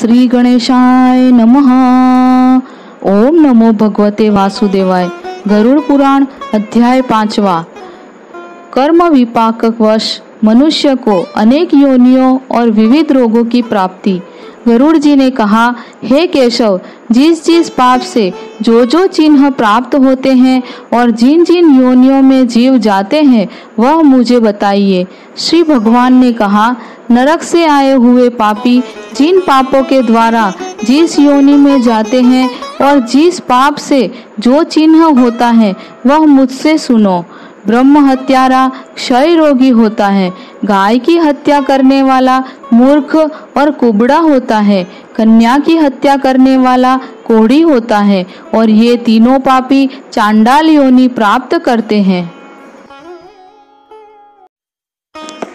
श्री गणेशाय नमः। ओम नमो भगवते वासुदेवाय। गरुड़ पुराण अध्याय 5वां। कर्म विपाक वश मनुष्य को अनेक योनियों और विविध रोगों की प्राप्ति। गरुड़ जी ने कहा, हे केशव, जिस जिस पाप से जो जो चिन्ह प्राप्त होते हैं और जिन जिन योनियों में जीव जाते हैं वह मुझे बताइए। श्री भगवान ने कहा, नरक से आए हुए पापी जिन पापों के द्वारा जिस योनि में जाते हैं और जिस पाप से जो चिन्ह होता है वह मुझसे सुनो। ब्रह्म हत्यारा क्षय रोगी होता है, गाय की हत्या करने वाला मूर्ख और कुबड़ा होता है, कन्या की हत्या करने वाला कोढ़ी होता है और ये तीनों पापी चांडाल योनि प्राप्त करते हैं।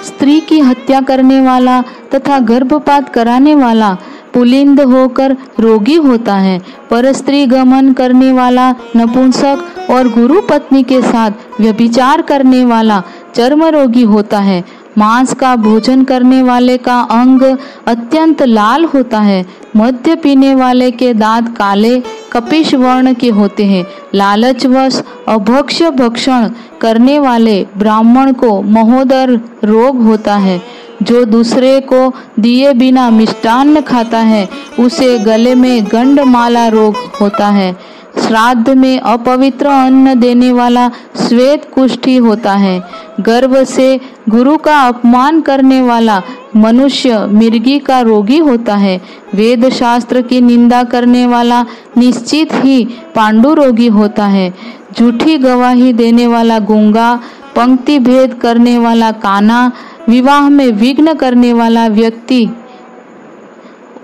स्त्री की हत्या करने वाला तथा गर्भपात कराने वाला पुलिंद होकर रोगी होता है, पर स्त्री गमन करने वाला नपुंसक और गुरु पत्नी के साथ व्यभिचार करने वाला चर्म रोगी होता है। मांस का भोजन करने वाले का अंग अत्यंत लाल होता है, मद्य पीने वाले के दांत काले कपिश वर्ण के होते हैं। लालचवश अभक्ष्य भक्षण करने वाले ब्राह्मण को महोदर रोग होता है। जो दूसरे को दिए बिना मिष्टान्न खाता है उसे गले में गंडमाला रोग होता है। श्राद्ध में अपवित्र अन्न देने वाला श्वेत कुष्ठी होता है। गर्व से गुरु का अपमान करने वाला मनुष्य मिर्गी का रोगी होता है। वेद शास्त्र की निंदा करने वाला निश्चित ही पांडु रोगी होता है। झूठी गवाही देने वाला गूंगा, पंक्ति भेद करने वाला काना, विवाह में विघ्न करने वाला व्यक्ति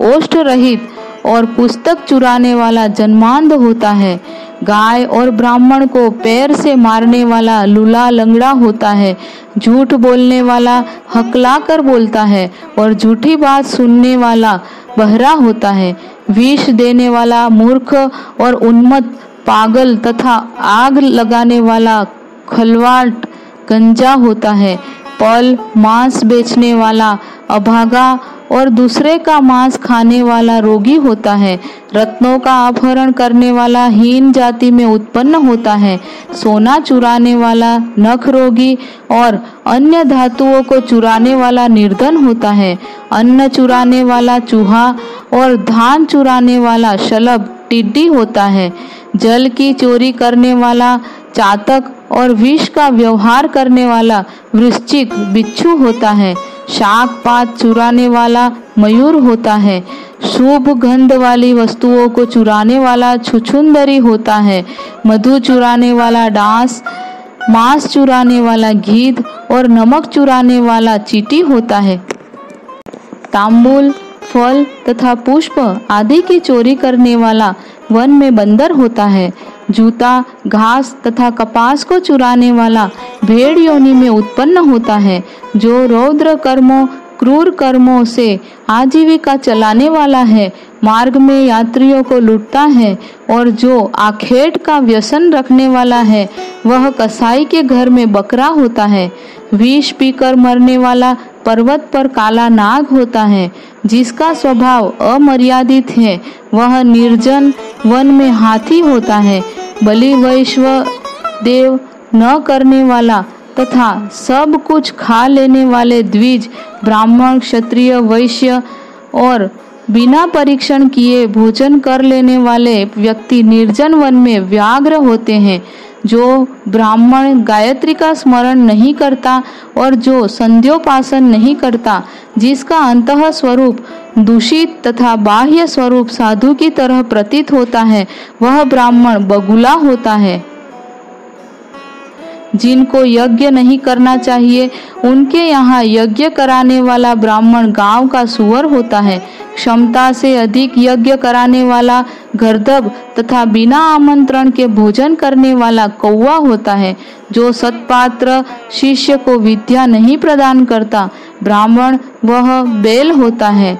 ओष्ठ रहित और पुस्तक चुराने वाला जन्मांध होता है। गाय और ब्राह्मण को पैर से मारने वाला लूला लंगड़ा होता है। झूठ बोलने वाला हकला कर बोलता है और झूठी बात सुनने वाला बहरा होता है। विष देने वाला मूर्ख और उन्मत्त पागल तथा आग लगाने वाला खलवाट गंजा होता है। पल मांस बेचने वाला अभागा और दूसरे का मांस खाने वाला रोगी होता है। रत्नों का अपहरण करने वाला हीन जाति में उत्पन्न होता है। सोना चुराने वाला नख रोगी और अन्य धातुओं को चुराने वाला निर्धन होता है। अन्न चुराने वाला चूहा और धान चुराने वाला शलभ टिड्डी होता है। जल की चोरी करने वाला चातक और विष का व्यवहार करने वाला वृश्चिक बिच्छू होता है। शाक पात चुराने वाला मयूर होता है। शुभ गंध वाली वस्तुओं को चुराने वाला छुछुंदरी होता है। मधु चुराने वाला डांस, मांस चुराने वाला गीध और नमक चुराने वाला चींटी होता है। तांबूल, फल तथा पुष्प आदि की चोरी करने वाला वन में बंदर होता है। जूता, घास तथा कपास को चुराने वाला भेड़ योनि में उत्पन्न होता है। जो रौद्र कर्मों, क्रूर कर्मों से आजीविका चलाने वाला है, मार्ग में यात्रियों को लूटता है और जो आखेट का व्यसन रखने वाला है वह कसाई के घर में बकरा होता है। विष पीकर मरने वाला पर्वत पर काला नाग होता है। जिसका स्वभाव अमर्यादित है वह निर्जन वन में हाथी होता है। बलि वैश्व देव न करने वाला तथा सब कुछ खा लेने वाले द्विज, ब्राह्मण, क्षत्रिय, वैश्य और बिना परीक्षण किए भोजन कर लेने वाले व्यक्ति निर्जन वन में व्याघ्र होते हैं। जो ब्राह्मण गायत्री का स्मरण नहीं करता और जो संध्योपासन नहीं करता, जिसका अंतः स्वरूप दूषित तथा बाह्य स्वरूप साधु की तरह प्रतीत होता है, वह ब्राह्मण बगुला होता है। जिनको यज्ञ नहीं करना चाहिए उनके यहाँ यज्ञ कराने वाला ब्राह्मण गांव का सुअर होता है। क्षमता से अधिक यज्ञ कराने वाला गर्दभ तथा बिना आमंत्रण के भोजन करने वाला कौवा होता है। जो सत्पात्र शिष्य को विद्या नहीं प्रदान करता, ब्राह्मण वह बैल होता है।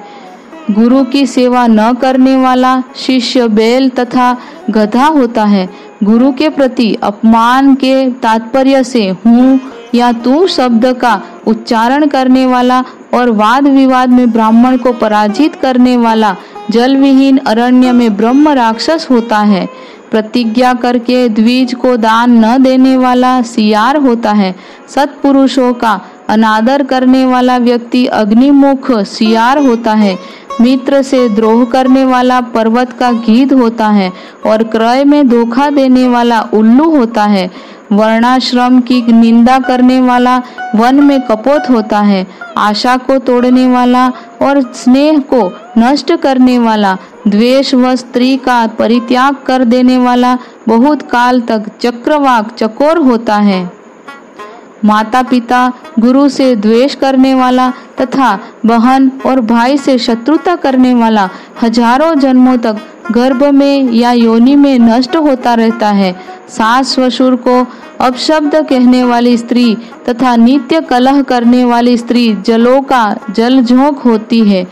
गुरु की सेवा न करने वाला शिष्य बैल तथा गधा होता है। गुरु के प्रति अपमान के तात्पर्य से हूँ या तू शब्द का उच्चारण करने वाला और वाद विवाद में ब्राह्मण को पराजित करने वाला जल विहीन अरण्य में ब्रह्म राक्षस होता है। प्रतिज्ञा करके द्विज को दान न देने वाला सियार होता है। सत्पुरुषों का अनादर करने वाला व्यक्ति अग्निमुख सियार होता है। मित्र से द्रोह करने वाला पर्वत का गीध होता है और क्रय में धोखा देने वाला उल्लू होता है। वर्णाश्रम की निंदा करने वाला वन में कपोत होता है। आशा को तोड़ने वाला और स्नेह को नष्ट करने वाला, द्वेष व स्त्री का परित्याग कर देने वाला बहुत काल तक चक्रवाक चकोर होता है। माता पिता गुरु से द्वेष करने वाला तथा बहन और भाई से शत्रुता करने वाला हजारों जन्मों तक गर्भ में या योनि में नष्ट होता रहता है। सास ससुर को अपशब्द कहने वाली स्त्री तथा नित्य कलह करने वाली स्त्री जलों का जलझोंक होती है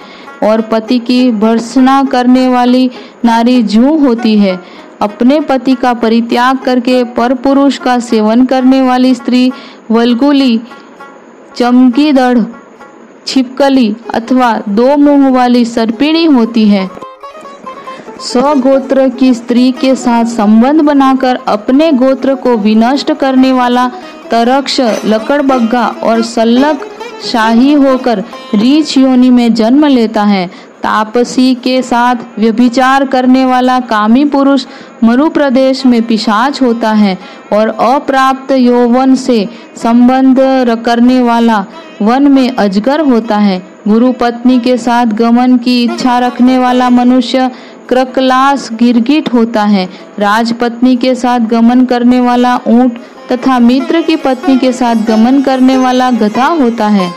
और पति की भर्त्सना करने वाली नारी जूं होती है। अपने पति का परित्याग करके परपुरुष का सेवन करने वाली स्त्री वल्गुली, चमकीदड़, छिपकली अथवा दो मुंह वाली सर्पिणी होती है। स्वगोत्र की स्त्री के साथ संबंध बनाकर अपने गोत्र को विनष्ट करने वाला तरक्ष, लकड़बग्गा और सल्लक शाही होकर रीछ योनि में जन्म लेता है। तापसी के साथ व्यभिचार करने वाला कामी पुरुष मरु प्रदेश में पिशाच होता है और अप्राप्त यौवन से संबंध करने वाला वन में अजगर होता है। गुरु पत्नी के साथ गमन की इच्छा रखने वाला मनुष्य क्रकलास गिरगिट होता है। राजपत्नी के साथ गमन करने वाला ऊंट तथा मित्र की पत्नी के साथ गमन करने वाला गधा होता है।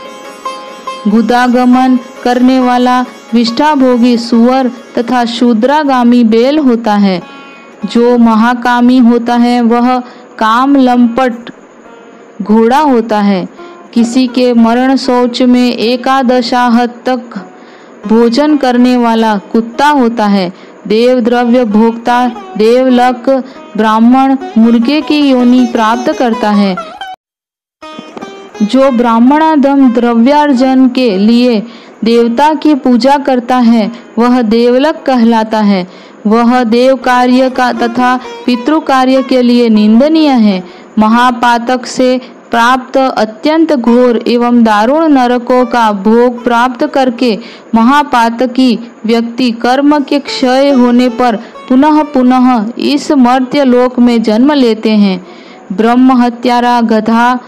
गुदागमन करने वाला विष्ठाभोगी सुअर तथा शूद्रागामी बैल होता है। जो महाकामी होता है वह काम लंपट घोड़ा होता है। किसी के मरण शौच में एकादशाहत तक भोजन करने वाला कुत्ता होता है। देव द्रव्य भोक्ता देवलक ब्राह्मण मुर्गे की योनि प्राप्त करता है। जो ब्राह्मणाधम द्रव्यार्जन के लिए देवता की पूजा करता है वह देवलक कहलाता है। वह देव कार्य का तथा पितृ कार्य के लिए निंदनीय है। महापातक से प्राप्त अत्यंत घोर एवं दारुण नरकों का भोग प्राप्त करके महापातकी व्यक्ति कर्म के क्षय होने पर पुनः पुनः इस मर्त्य लोक में जन्म लेते हैं। ब्रह्म हत्यारा गधा,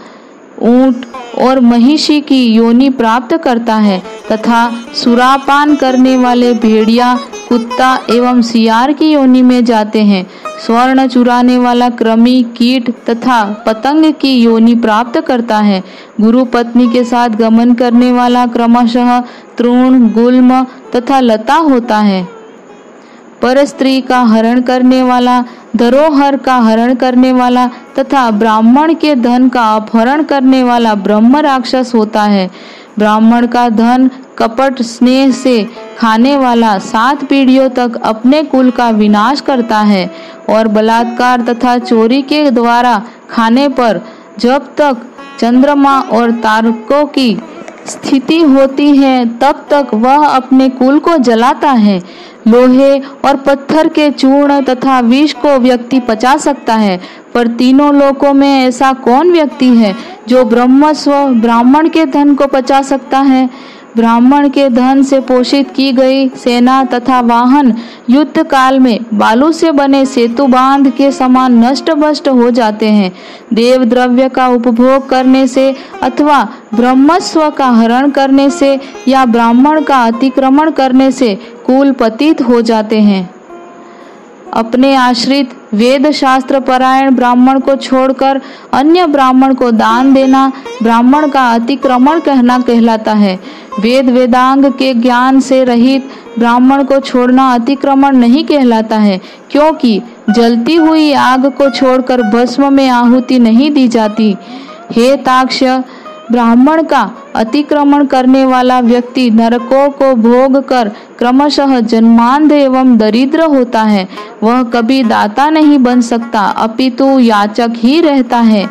ऊंट और महिषी की योनि प्राप्त करता है तथा सुरापान करने वाले भेड़िया, कुत्ता एवं सियार की योनि में जाते हैं। स्वर्ण चुराने वाला कृमि, कीट तथा पतंग की योनि प्राप्त करता है। गुरु पत्नी के साथ गमन करने वाला क्रमशः तृण, गुल्म तथा लता होता है। पर स्त्री का हरण करने वाला, धरोहर का हरण करने वाला तथा ब्राह्मण के धन का अपहरण करने वाला ब्रह्म राक्षस होता है। ब्राह्मण का धन कपट स्नेह से खाने वाला 7 पीढ़ियों तक अपने कुल का विनाश करता है और बलात्कार तथा चोरी के द्वारा खाने पर जब तक चंद्रमा और तारकों की स्थिति होती है तब तक वह अपने कुल को जलाता है। लोहे और पत्थर के चूर्ण तथा विष को व्यक्ति पचा सकता है, पर तीनों लोकों में ऐसा कौन व्यक्ति है जो ब्रह्मस्व ब्राह्मण के धन को पचा सकता है। ब्राह्मण के धन से पोषित की गई सेना तथा वाहन युद्ध काल में बालू से बने सेतु बांध के समान नष्ट भ्रष्ट हो जाते हैं। देव द्रव्य का उपभोग करने से अथवा ब्रह्मस्व का हरण करने से या ब्राह्मण का अतिक्रमण करने से कुल पतित हो जाते हैं। अपने आश्रित वेद शास्त्र परायण ब्राह्मण को छोड़कर अन्य ब्राह्मण को दान देना ब्राह्मण का अतिक्रमण कहलाता है। वेद वेदांग के ज्ञान से रहित ब्राह्मण को छोड़ना अतिक्रमण नहीं कहलाता है, क्योंकि जलती हुई आग को छोड़कर भस्म में आहुति नहीं दी जाती। हे ताक्ष, ब्राह्मण का अतिक्रमण करने वाला व्यक्ति नरकों को भोग कर क्रमशः जन्मांध एवं दरिद्र होता है। वह कभी दाता नहीं बन सकता, अपितु याचक ही रहता है।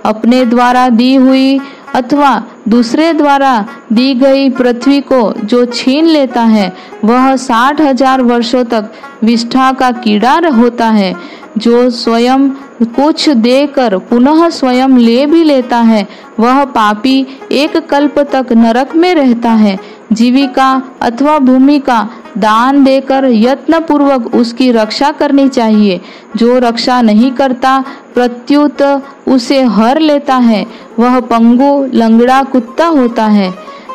अपने द्वारा दी हुई अथवा दूसरे द्वारा दी गई पृथ्वी को जो छीन लेता है वह 60,000 वर्षों तक विष्ठा का कीड़ा होता है। जो स्वयं कुछ देकर पुनः स्वयं ले भी लेता है वह पापी एक कल्प तक नरक में रहता है। जीविका अथवा भूमि का दान देकर यत्न पूर्वक उसकी रक्षा करनी चाहिए। जो रक्षा नहीं करता प्रत्युत उसे हर लेता है वह पंगु लंगड़ा कुत्ता होता है।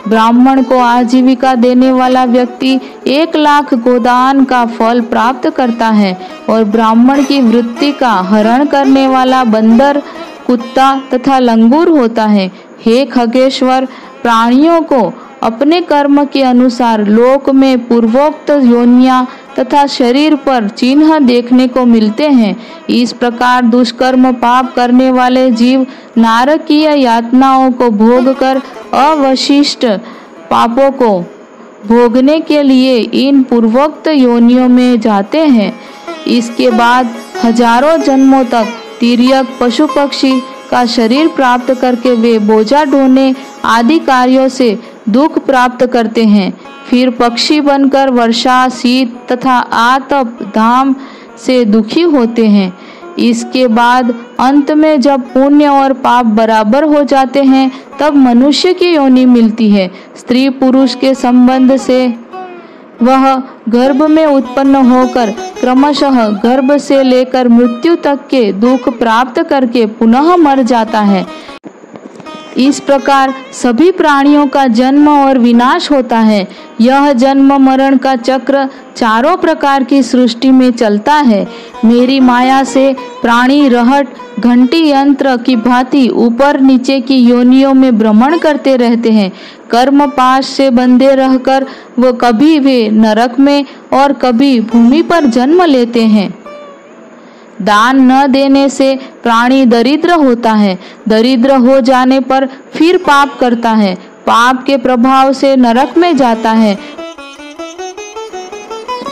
ब्राह्मण को आजीविका देने वाला व्यक्ति 1,00,000 गोदान का फल प्राप्त करता है और ब्राह्मण की वृत्ति का हरण करने वाला बंदर कुत्ता तथा लंगूर होता है। हे खगेश्वर, प्राणियों को अपने कर्म के अनुसार लोक में पूर्वोक्त योनियां तथा शरीर पर चिन्ह देखने को मिलते हैं। इस प्रकार दुष्कर्म पाप करने वाले जीव नारकीय यातनाओं को भोग कर अवशिष्ट पापों को भोगने के लिए इन पूर्वोक्त योनियों में जाते हैं। इसके बाद हजारों जन्मों तक तिर्यक पशु पक्षी का शरीर प्राप्त करके वे बोझा ढोने आदि कार्यों से दुख प्राप्त करते हैं। फिर पक्षी बनकर वर्षा शीत तथा आतप धाम से दुखी होते हैं। इसके बाद अंत में जब पुण्य और पाप बराबर हो जाते हैं तब मनुष्य की योनि मिलती है। स्त्री पुरुष के संबंध से वह गर्भ में उत्पन्न होकर क्रमशः गर्भ से लेकर मृत्यु तक के दुख प्राप्त करके पुनः मर जाता है। इस प्रकार सभी प्राणियों का जन्म और विनाश होता है। यह जन्म मरण का चक्र चारों प्रकार की सृष्टि में चलता है। मेरी माया से प्राणी रहट घंटी यंत्र की भांति ऊपर नीचे की योनियों में भ्रमण करते रहते हैं। कर्म पाश से बंधे रहकर वो कभी वे नरक में और कभी भूमि पर जन्म लेते हैं। दान न देने से प्राणी दरिद्र होता है। दरिद्र हो जाने पर फिर पाप करता है। पाप के प्रभाव से नरक में जाता है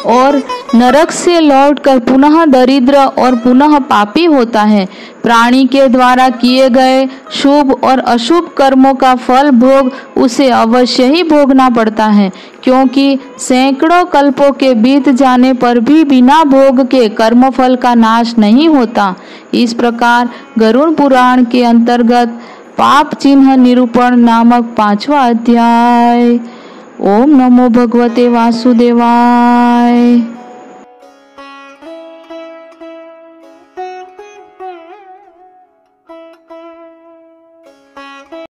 और नरक से लौटकर पुनः दरिद्र और पुनः पापी होता है। प्राणी के द्वारा किए गए शुभ और अशुभ कर्मों का फल भोग उसे अवश्य ही भोगना पड़ता है, क्योंकि सैकड़ों कल्पों के बीत जाने पर भी बिना भोग के कर्मफल का नाश नहीं होता। इस प्रकार गरुड़ पुराण के अंतर्गत पाप चिन्ह निरूपण नामक 5वां अध्याय। ओम नमो भगवते वासुदेवाय।